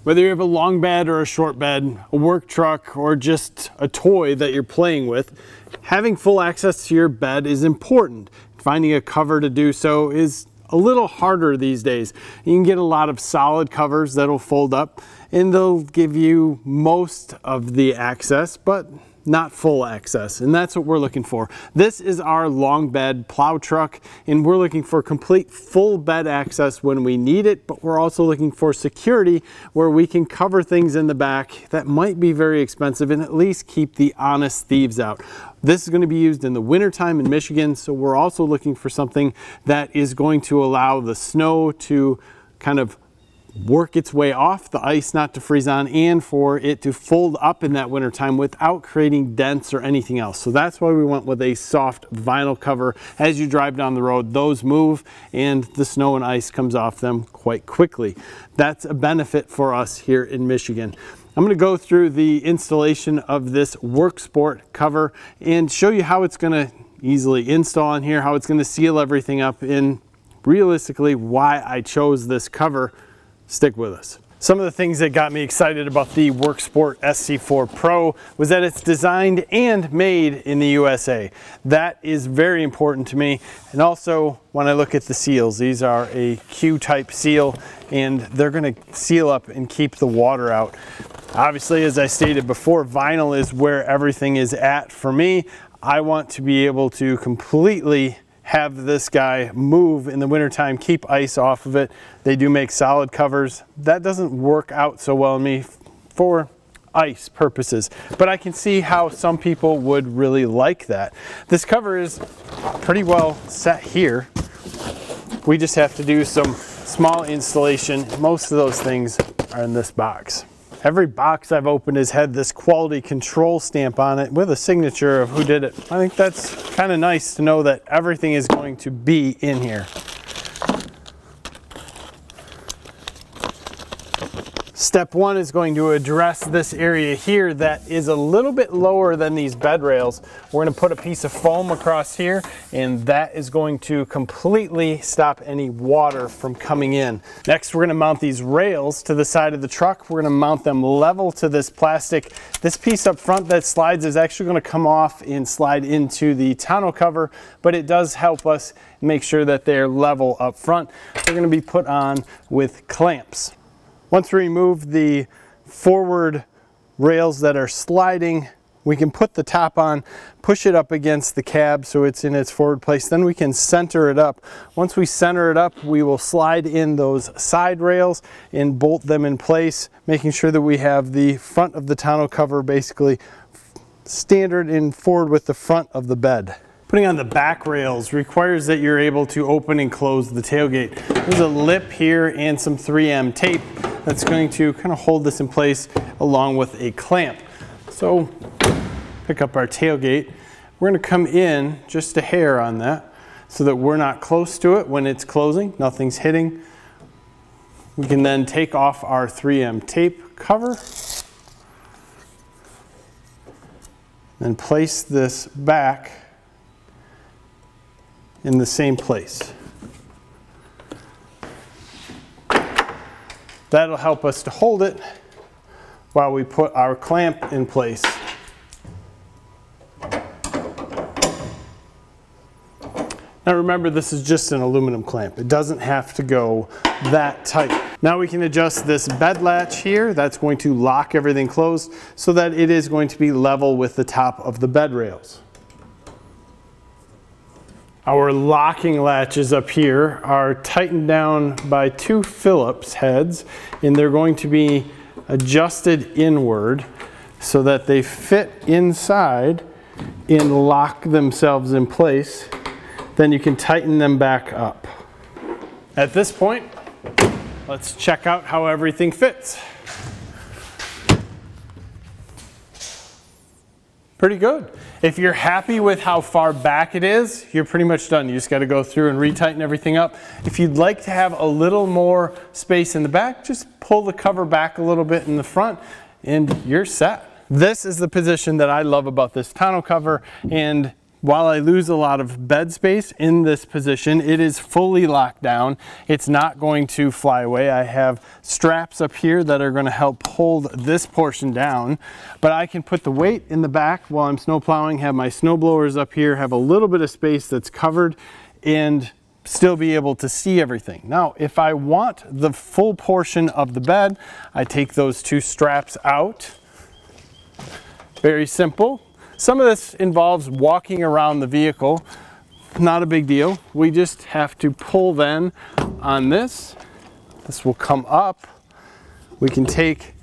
Whether you have a long bed or a short bed, a work truck, or just a toy that you're playing with, having full access to your bed is important. Finding a cover to do so is a little harder these days. You can get a lot of solid covers that'll fold up and they'll give you most of the access, but not full access, and that's what we're looking for. This is our long bed plow truck, and we're looking for complete full bed access when we need it, but we're also looking for security where we can cover things in the back that might be very expensive and at least keep the honest thieves out. This is going to be used in the wintertime in Michigan, so we're also looking for something that is going to allow the snow to kind of work its way off, the ice not to freeze on, and for it to fold up in that wintertime without creating dents or anything else. So that's why we went with a soft vinyl cover. As you drive down the road, those move and the snow and ice comes off them quite quickly. That's a benefit for us here in Michigan. I'm going to go through the installation of this Worksport cover and show you how it's going to easily install in here, how it's going to seal everything up, and realistically why I chose this cover. Stick with us. Some of the things that got me excited about the Worksport SC4 Pro was that it's designed and made in the USA. That is very important to me. And also when I look at the seals, these are a Q-type seal and they're going to seal up and keep the water out. Obviously, as I stated before, vinyl is where everything is at for me. I want to be able to completely have this guy move in the wintertime, keep ice off of it. They do make solid covers. That doesn't work out so well in me for ice purposes, but I can see how some people would really like that. This cover is pretty well set here. We just have to do some small installation. Most of those things are in this box. Every box I've opened has had this quality control stamp on it with a signature of who did it. I think that's kind of nice to know that everything is going to be in here. Step one is going to address this area here that is a little bit lower than these bed rails. We're going to put a piece of foam across here, and that is going to completely stop any water from coming in. Next, we're going to mount these rails to the side of the truck. We're going to mount them level to this plastic. This piece up front that slides is actually going to come off and slide into the tonneau cover, but it does help us make sure that they're level up front. They're going to be put on with clamps. Once we remove the forward rails that are sliding, we can put the top on, push it up against the cab so it's in its forward place. Then we can center it up. Once we center it up, we will slide in those side rails and bolt them in place, making sure that we have the front of the tonneau cover basically standard and forward with the front of the bed. Putting on the back rails requires that you're able to open and close the tailgate. There's a lip here and some 3M tape that's going to kind of hold this in place along with a clamp. So pick up our tailgate. We're going to come in just a hair on that so that we're not close to it when it's closing, nothing's hitting. We can then take off our 3M tape cover and place this back in the same place. That'll help us to hold it while we put our clamp in place. Now remember, this is just an aluminum clamp. It doesn't have to go that tight. Now we can adjust this bed latch here. That's going to lock everything closed so that it is going to be level with the top of the bed rails. Our locking latches up here are tightened down by 2 Phillips heads, and they're going to be adjusted inward so that they fit inside and lock themselves in place. Then you can tighten them back up. At this point, let's check out how everything fits. Pretty good. If you're happy with how far back it is, you're pretty much done. You just got to go through and retighten everything up. If you'd like to have a little more space in the back, just pull the cover back a little bit in the front and you're set. This is the position that I love about this tonneau cover, and while I lose a lot of bed space in this position, it is fully locked down. It's not going to fly away. I have straps up here that are going to help hold this portion down, but I can put the weight in the back while I'm snow plowing, have my snow blowers up here, have a little bit of space that's covered, and still be able to see everything. Now, if I want the full portion of the bed, I take those two straps out. Very simple. Some of this involves walking around the vehicle. Not a big deal. We just have to pull then on this. This will come up. We can take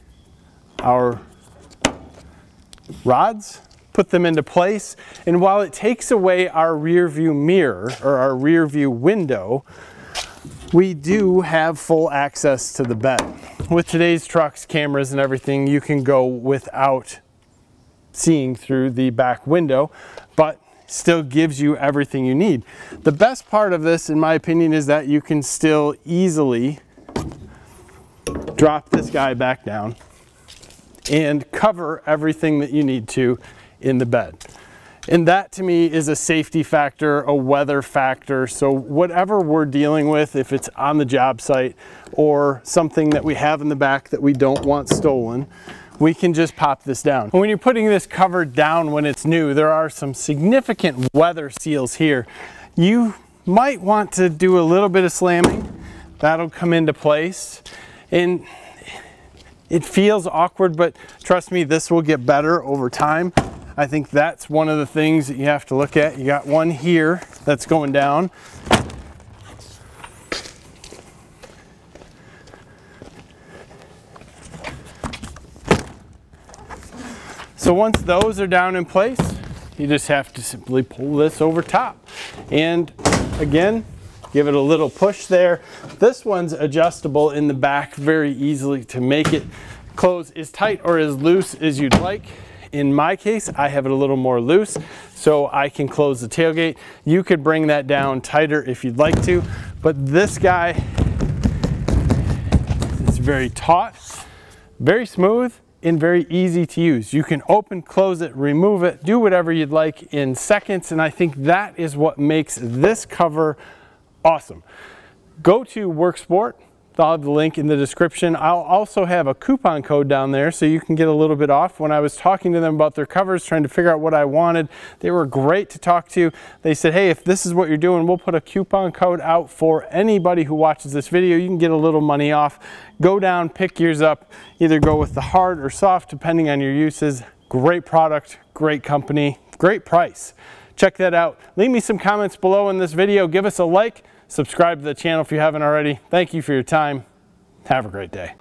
our rods, put them into place, and while it takes away our rear view mirror or our rear view window, we do have full access to the bed. With today's trucks, cameras, and everything, you can go without seeing through the back window, but still gives you everything you need. The best part of this, in my opinion, is that you can still easily drop this guy back down and cover everything that you need to in the bed. And that to me is a safety factor, a weather factor. So whatever we're dealing with, if it's on the job site or something that we have in the back that we don't want stolen, we can just pop this down. And when you're putting this cover down when it's new, there are some significant weather seals here. You might want to do a little bit of slamming. That'll come into place. And it feels awkward, but trust me, this will get better over time. I think that's one of the things that you have to look at. You got one here that's going down. So once those are down in place, you just have to simply pull this over top. And again, give it a little push there. This one's adjustable in the back very easily to make it close as tight or as loose as you'd like. In my case, I have it a little more loose, so I can close the tailgate. You could bring that down tighter if you'd like to, but this guy is very taut, very smooth, and very easy to use. You can open, close it, remove it, do whatever you'd like in seconds, and I think that is what makes this cover awesome. Go to Worksport. I'll have the link in the description. I'll also have a coupon code down there so you can get a little bit off. When I was talking to them about their covers, trying to figure out what I wanted, they were great to talk to. They said, hey, if this is what you're doing, we'll put a coupon code out for anybody who watches this video. You can get a little money off. Go down, pick yours up, either go with the hard or soft depending on your uses. Great product, great company, great price. Check that out. Leave me some comments below in this video. Give us a like. Subscribe to the channel if you haven't already. Thank you for your time. Have a great day.